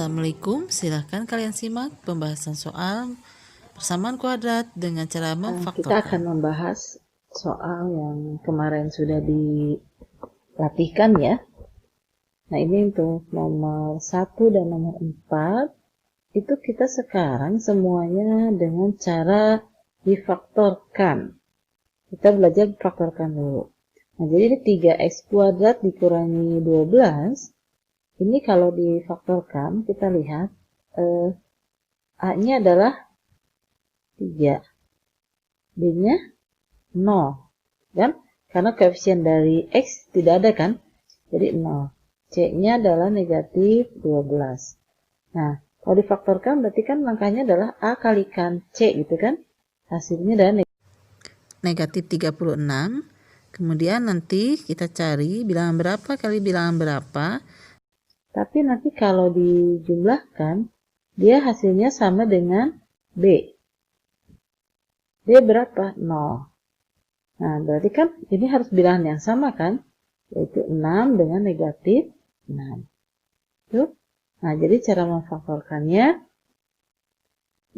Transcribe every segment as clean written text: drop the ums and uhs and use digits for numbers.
Assalamualaikum, silahkan kalian simak pembahasan soal persamaan kuadrat dengan cara Kita akan memfaktorkan. membahas soal yang kemarin sudah dilatihkan ya. Nah ini untuk nomor 1 dan nomor 4, itu kita sekarang semuanya dengan cara difaktorkan. Kita belajar faktorkan dulu. Nah jadi ini 3x kuadrat dikurangi 12, ini kalau difaktorkan kita lihat A-nya adalah 3, B-nya 0, kan? Karena koefisien dari X tidak ada kan? Jadi 0. C-nya adalah negatif 12. Nah, kalau difaktorkan berarti kan langkahnya adalah A kalikan C gitu kan? Hasilnya adalah Negatif 36, kemudian nanti kita cari bilangan berapa kali bilangan berapa. Tapi nanti kalau dijumlahkan, dia hasilnya sama dengan B. B berapa? 0. Nah, berarti kan ini harus bilangan yang sama kan? Yaitu 6 dengan negatif 6. Tuh. Nah, jadi cara memfaktorkannya,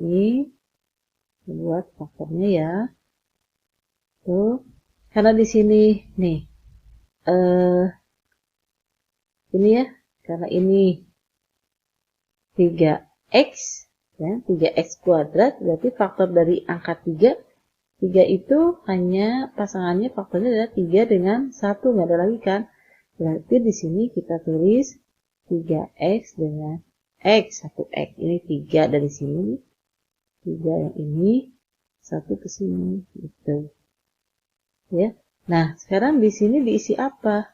ini buat faktornya ya. Tuh. Karena di sini nih, ini ya, karena ini 3x, ya, 3x kuadrat, berarti faktor dari angka 3 itu hanya pasangannya faktornya adalah 3 dengan 1, nggak ada lagi kan. Berarti di sini kita tulis 3x dengan x, 1x. Ini 3 dari sini, 3 yang ini, 1 ke sini, gitu. Ya. Nah, sekarang di sini diisi apa?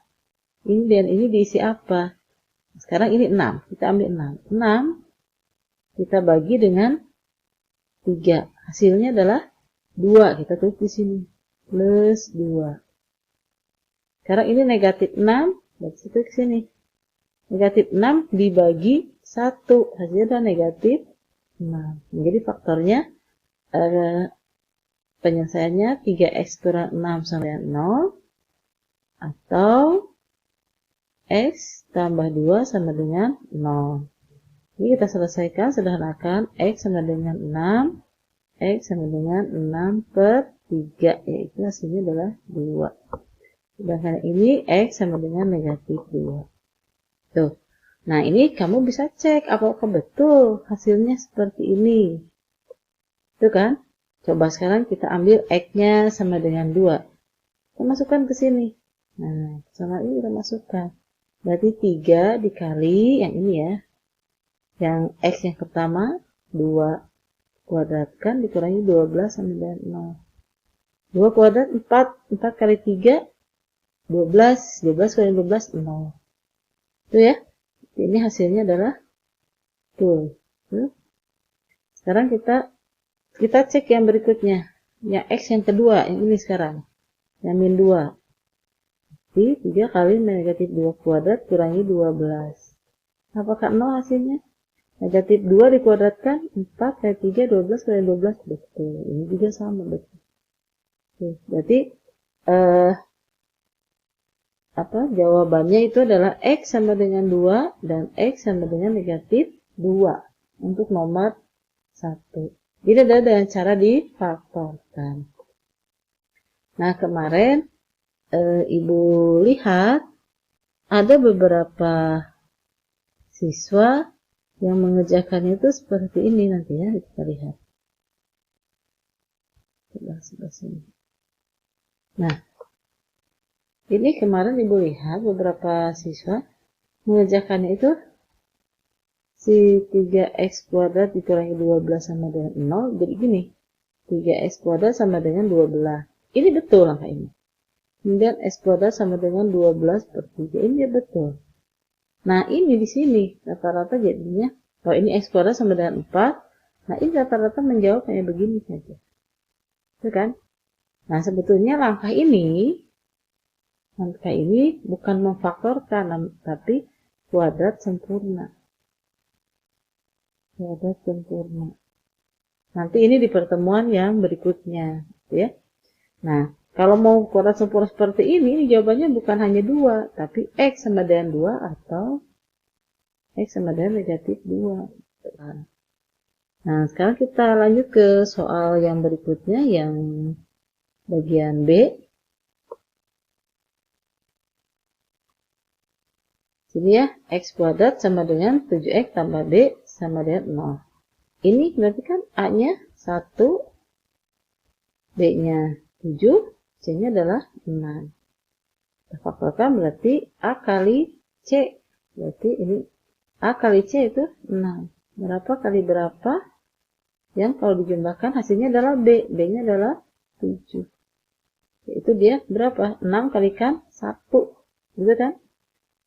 Ini dan ini diisi apa? Sekarang ini 6, kita ambil 6. 6 kita bagi dengan 3. Hasilnya adalah 2, kita tulis di sini. Plus 2. Sekarang ini negatif 6, berarti itu ke sini. Negatif 6 dibagi 1, hasilnya adalah negatif 6. Jadi faktornya, penyelesaiannya 3x kurang 6 sama dengan 0, atau x tambah 2 sama dengan 0. Ini kita selesaikan, sederhanakan. X sama dengan 6, X sama dengan 6 per 3, yaitu hasilnya adalah 2. Sedangkan ini X sama dengan negatif 2. Tuh. Nah, ini kamu bisa cek apakah betul hasilnya seperti ini. Itu kan? Coba sekarang kita ambil X-nya sama dengan 2. Kita masukkan ke sini. Nah, sama ini kita masukkan. Berarti 3 dikali yang ini ya. Yang X yang pertama, 2 kuadratkan dikurangi 12 sama dengan 0. 2 kuadrat 4, 4 kali 3, 12, 12 kali 12, 0. Itu ya. Ini hasilnya adalah tuh. Sekarang kita cek yang berikutnya. Yang X yang kedua, yang ini sekarang. Yang min 2. Jadi 3 kali negatif 2 kuadrat kurangi 12. Apakah 0 hasilnya? Negatif 2 dikuadratkan, 4 kali 3, 12 kali 12, betul. Ini juga sama, betul. Oke, berarti, jawabannya itu adalah X sama dengan 2 dan X sama dengan negatif 2 untuk nomor 1. Jadi ada dengan cara difaktorkan. Nah, kemarin, Ibu lihat ada beberapa siswa yang mengerjakannya itu seperti ini nanti ya, kita lihat. Sebelah sini. Nah, ini kemarin Ibu lihat beberapa siswa mengerjakannya itu si 3x kuadrat dikurangi 12 sama dengan 0, jadi gini. 3x kuadrat sama dengan 12. Ini betul angka ini. Kemudian x kuadrat sama dengan 12 per 3. Ini betul. Nah, ini di sini rata-rata jadinya, kalau ini x kuadrat sama dengan 4, nah ini rata-rata menjawab kayak begini saja. Itu kan? Nah, sebetulnya langkah ini bukan memfaktorkan, tapi kuadrat sempurna. Kuadrat sempurna. Nanti ini di pertemuan yang berikutnya, ya. Nah, kalau mau kuadrat sempurna seperti ini jawabannya bukan hanya 2, tapi X sama dengan 2 atau X sama dengan negatif 2. Nah, sekarang kita lanjut ke soal yang berikutnya, yang bagian B. Sini ya, X kuadrat sama dengan 7X tambah B sama dengan 0. Ini berarti kan A-nya 1, B-nya 7, C-nya adalah 6. Kita faktorkan berarti A kali C. Berarti ini A kali C itu 6. Berapa kali berapa? Yang kalau dijumlahkan hasilnya adalah B. B-nya adalah 7. Itu dia berapa? 6 kalikan 1. Gitu kan?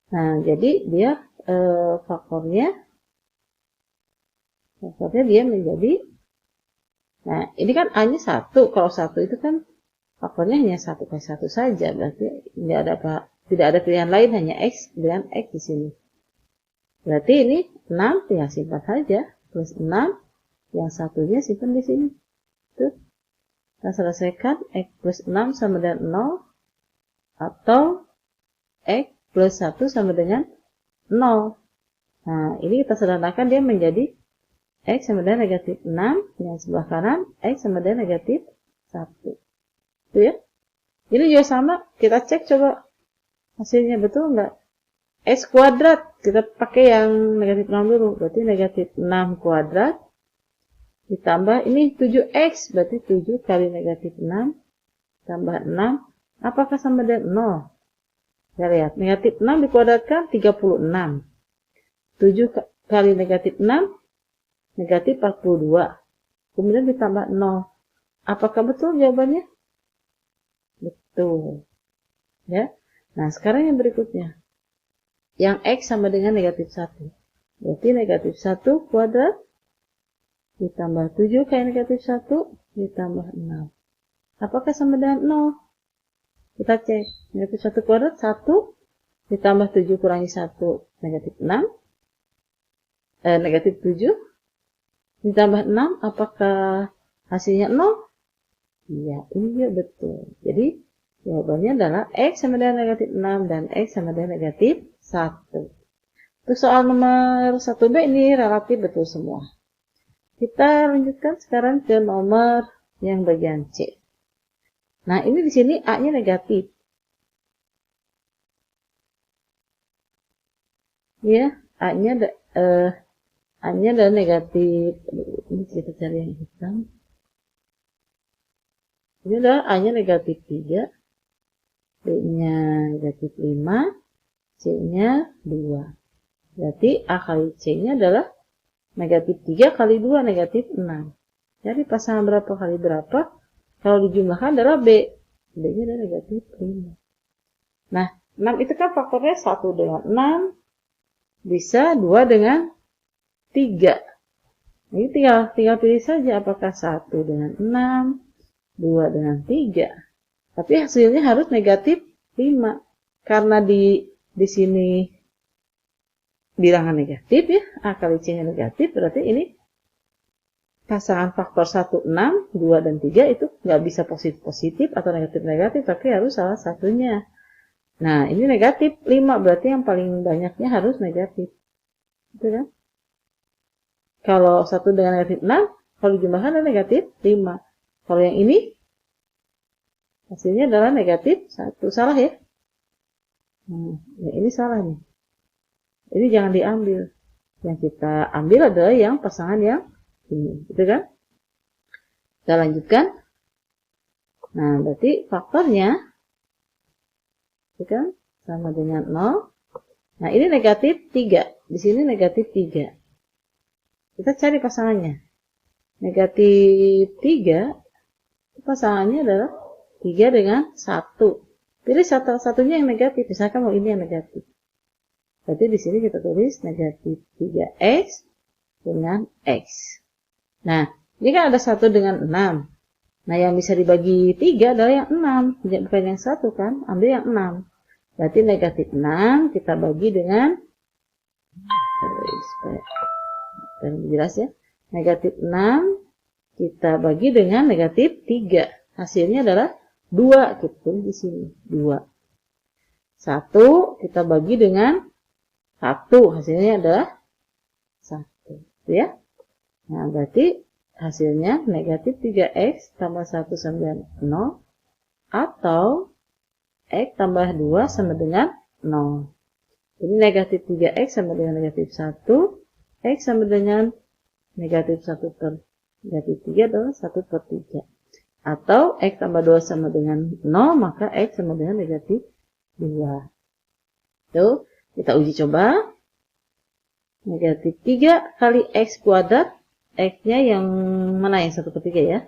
Nah, jadi dia faktornya dia menjadi, nah ini kan A-nya 1. Kalau 1 itu kan faktornya hanya 1 kali 1 saja. Berarti tidak ada pilihan lain, hanya X dengan X di sini. Berarti ini 6 tinggal simpan saja. Plus 6, yang satunya simpan di sini. Tuh. Kita selesaikan X plus 6 sama dengan 0. Atau X plus 1 sama dengan 0. Nah, ini kita sederhanakan dia menjadi X sama dengan negatif 6. Yang sebelah kanan, X sama dengan negatif 1. Itu ya. Ini juga sama. Kita cek coba hasilnya betul enggak. X kuadrat. Kita pakai yang negatif 6 dulu. Berarti negatif 6 kuadrat. Ditambah ini 7X. Berarti 7 kali negatif 6. Tambah 6. Apakah sama dengan 0? Kita lihat. Negatif 6 dikuadratkan 36. 7 kali negatif 6. Negatif 42. Kemudian ditambah 0. Apakah betul jawabannya? Betul. Ya. Nah, sekarang yang berikutnya. Yang X sama dengan negatif 1. Berarti negatif 1 kuadrat ditambah 7 kali negatif 1 ditambah 6. Apakah sama dengan 0? Kita cek. Negatif 1 kuadrat 1 ditambah 7 kurangi 1 negatif 6. Negatif 7 ditambah 6. Apakah hasilnya 0? Iya, ini dia betul. Jadi jawabannya adalah X sama dengan negatif 6 dan X sama dengan negatif 1. Untuk soal nomor 1B ini relatif betul semua. Kita lanjutkan sekarang ke nomor yang bagian C. Nah, ini di sini A-nya negatif. Ya, A-nya adalah negatif. Ini kita cari yang hitam. Ini adalah A-nya negatif 3. B-nya negatif 5. C-nya 2. Berarti A kali C-nya adalah negatif 3 kali 2 negatif 6. Jadi pasangan berapa kali berapa? Kalau dijumlahkan adalah B. B-nya adalah negatif 5. Nah, 6 itu kan faktornya 1 dengan 6. Bisa 2 dengan 3. Ini tinggal pilih saja apakah 1 dengan 6, 2 dengan 3. Tapi hasilnya harus negatif 5. Karena di sini bilangan negatif ya, A kali C-nya negatif, berarti ini pasangan faktor 1, 6, 2, dan 3 itu nggak bisa positif-positif atau negatif-negatif, tapi harus salah satunya. Nah, ini negatif 5, berarti yang paling banyaknya harus negatif. Gitu kan? Kalau 1 dengan negatif 6, kalau dijumlahkan adalah negatif 5. Kalau yang ini, hasilnya adalah negatif 1. Salah ya? Nah, ini salah nih. Ini jangan diambil. Yang kita ambil adalah yang pasangan yang ini. Gitu kan? Kita lanjutkan. Nah, berarti faktornya itu kan sama dengan 0. Nah, ini negatif 3. Di sini negatif 3. Kita cari pasangannya. Negatif 3, pasangannya adalah 3 dengan 1. Pilih satunya yang negatif. Misalkan mau ini yang negatif. Berarti di sini kita tulis negatif 3X dengan X. Nah, ini kan ada 1 dengan 6. Nah, yang bisa dibagi 3 adalah yang 6. Bukan yang 1 kan? Ambil yang 6. Berarti negatif 6 kita bagi dengan, supaya lebih jelas ya. Negatif 6 kita bagi dengan negatif 3. Hasilnya adalah 2. Kita tulis di sini. 2. 1 kita bagi dengan 1. Hasilnya adalah Ya. Nah, berarti hasilnya negatif 3x tambah 1 sama dengan 0 atau x tambah 2 sama dengan 0. Jadi negatif 3x sama dengan negatif 1, x sama dengan negatif 1 per negatif 3 adalah 1 per 3. Atau x tambah 2 sama dengan 0, maka x sama dengan negatif 2. Tuh, kita uji coba. Negatif 3 kali x kuadrat, x-nya yang mana yang 1 per 3 ya?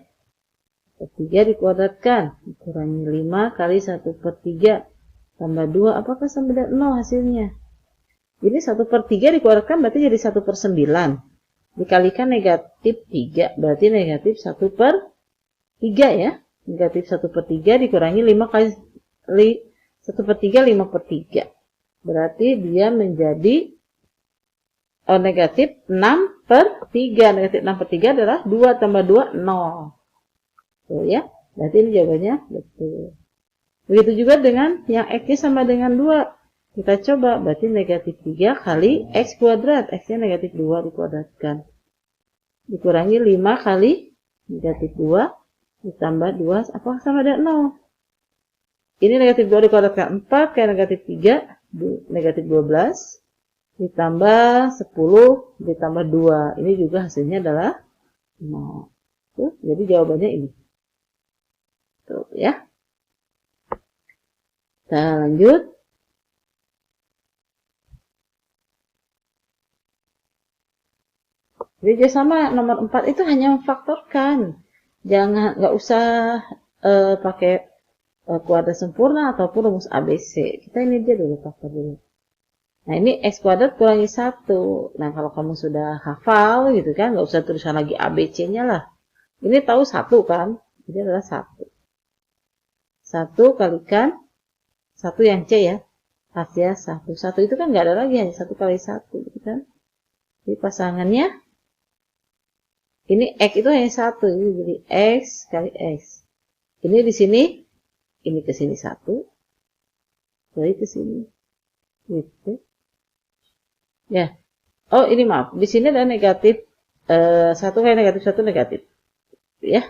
3 dikuadratkan, dikurangi 5 kali 1 per 3 tambah 2, apakah sama dengan 0 hasilnya? Jadi 1 per 3 dikuadratkan berarti jadi 1 per 9. Dikalikan negatif 3, berarti negatif 1 per 3 ya. Negatif 1 per 3 dikurangi 5 kali 1 per 3, 5 per 3. Berarti dia menjadi negatif 6 per 3. Negatif 6 per 3 adalah 2 tambah 2, 0. Tuh ya, berarti ini jawabannya betul. Begitu juga dengan yang x-nya sama dengan 2. Kita coba, berarti negatif 3 kali x kuadrat. X-nya negatif 2 dikuadratkan. Dikurangi 5 kali negatif 2 ditambah 2, apakah sama dengan 0? Ini negatif 2 dikuadratkan 4 kali negatif 3, negatif 12. Ditambah 10 ditambah 2. Ini juga hasilnya adalah 0. Tuh, jadi jawabannya ini. Tuh ya. Kita lanjut. Jadi sama nomor 4 itu hanya memfaktorkan. Nggak usah pakai kuadrat sempurna ataupun rumus ABC. Kita ini dia dulu faktor dulu. Nah, ini x kuadrat kurangi 1. Nah, kalau kamu sudah hafal gitu kan, nggak usah tulisan lagi ABC-nya lah. Ini tahu 1 kan? Jadi adalah 1. 1 kalikan 1 yang C ya. Hasilnya 1. 1 itu kan nggak ada lagi, hanya 1 kali 1 gitu kan. Jadi pasangannya, ini x itu hanya 1. Jadi x kali x. Ini di sini, ini ke sini 1. Jadi ke sini. Gitu. Ya. Oh, ini maaf. Di sini ada negatif 1 kali negatif 1 negatif. Ya.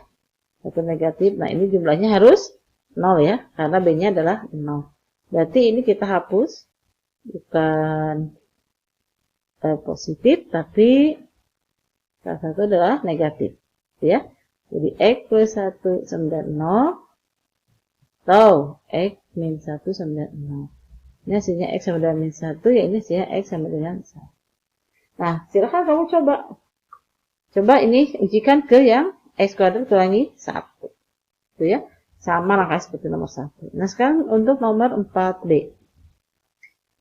1 negatif. Nah, ini jumlahnya harus 0 ya. Karena B-nya adalah 0. Berarti ini kita hapus. Bukan positif, tapi salah satu adalah negatif. Ya. Jadi x plus 1 sama dengan 0. Atau x min 1 sama dengan 0. Ini hasilnya x sama dengan min 1, ya ini hasilnya x sama dengan 1. Nah, silakan kamu coba. Coba ini ujikan ke yang x kuadrat kurangi 1. Itu ya. Sama langkah seperti nomor 1. Nah, sekarang untuk nomor 4D.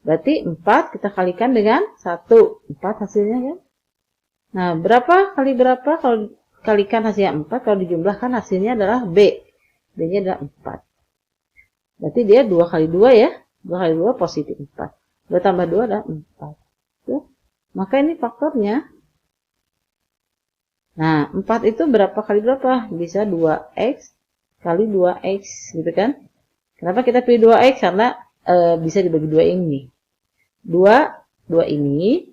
Berarti 4 kita kalikan dengan 1. 4 hasilnya kan. Nah, berapa kali berapa kalau kalikan hasilnya 4, kalau dijumlahkan hasilnya adalah B. B-nya adalah 4. Berarti dia 2 kali 2 ya. 2 kali 2 positif 4. 2 tambah 2 adalah 4. Tuh. Maka ini faktornya. Nah, 4 itu berapa kali berapa? Bisa 2x kali 2x gitu kan. Kenapa kita pilih 2x? Karena bisa dibagi 2 ini. 2 ini.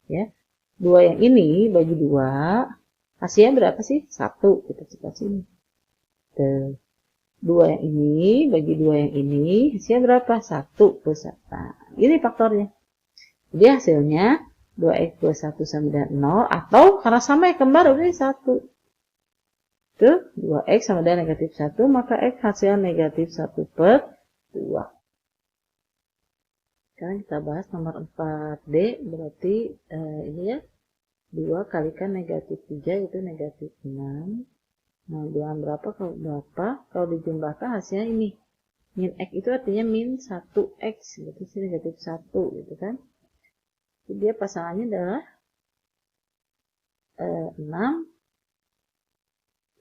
Ya. 2 yang ini bagi 2. Hasilnya berapa sih? 1. Kita coba sini. Tuh. 2 yang ini bagi 2 yang ini, hasilnya berapa? 1 plus 1. Nah, ini faktornya. Jadi hasilnya 2x plus 1 sama dengan 0, atau karena sama ya kembar, udah 1. Tuh, 2x sama dengan negatif 1, maka x hasilnya negatif 1 per 2. Sekarang kita bahas nomor 4D, berarti ini ya, 2 kalikan negatif 3 itu negatif 6. Nah, bilangan berapa kalau berapa? Kalau dijumlahkan hasilnya ini. Min x itu artinya min 1x. Berarti sini negatif 1 gitu kan. Jadi dia pasangannya adalah 6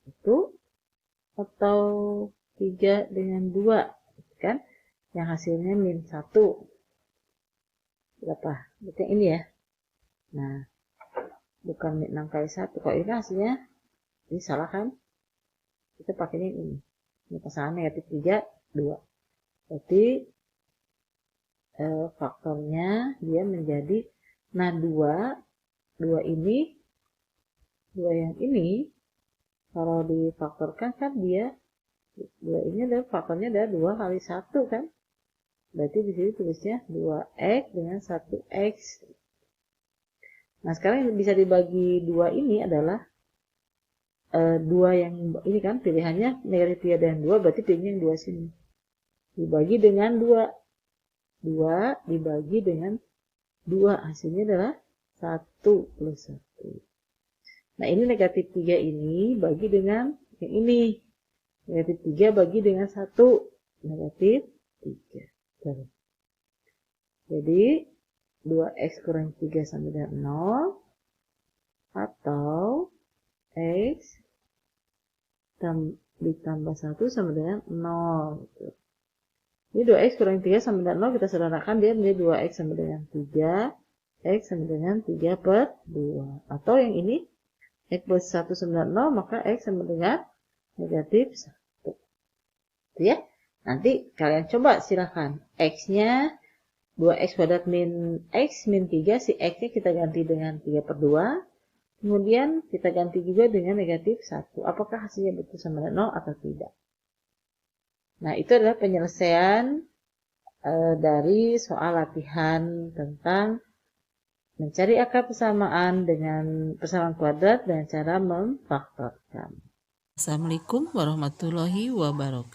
itu atau 3 dengan 2 gitu kan. Yang hasilnya min 1. Berapa? Berarti ini ya. Nah, bukan min 6 kali 1. Kalau ini hasilnya, ini salah kan? Kita pakainya ini. Ini pasangan negatif 3, 2. Berarti faktornya dia menjadi, nah 2 dua yang ini, kalau difaktorkan kan dia, dua ini adalah faktornya adalah 2 kali 1 kan. Berarti di sini tulisnya 2x dengan 1x. Nah, sekarang yang bisa dibagi 2 ini adalah 2 yang ini kan pilihannya negatif 3 dan 2, berarti pilihnya yang 2 sini. Dibagi dengan 2. 2 dibagi dengan 2, hasilnya adalah 1 plus 1. Nah, ini negatif 3 ini bagi dengan yang ini. Negatif 3 bagi dengan 1. Negatif 3. Jadi, 2x kurang 3 sama dengan 0. Atau x ditambah 1 sama dengan 0. Ini 2x kurang 3 sama dengan 0, kita sederhanakan dia menjadi 2x sama dengan 3. X sama dengan 3 per 2. Atau yang ini, x plus 1 sama dengan 0, maka x sama dengan negatif 1. Itu ya. Nanti kalian coba silahkan. X-nya 2x kuadrat min x min 3, si x-nya kita ganti dengan 3 per 2. Kemudian kita ganti juga dengan negatif 1. Apakah hasilnya betul sama dengan 0 atau tidak? Nah, itu adalah penyelesaian dari soal latihan tentang mencari akar persamaan dengan persamaan kuadrat dengan cara memfaktorkan. Assalamualaikum warahmatullahi wabarakatuh.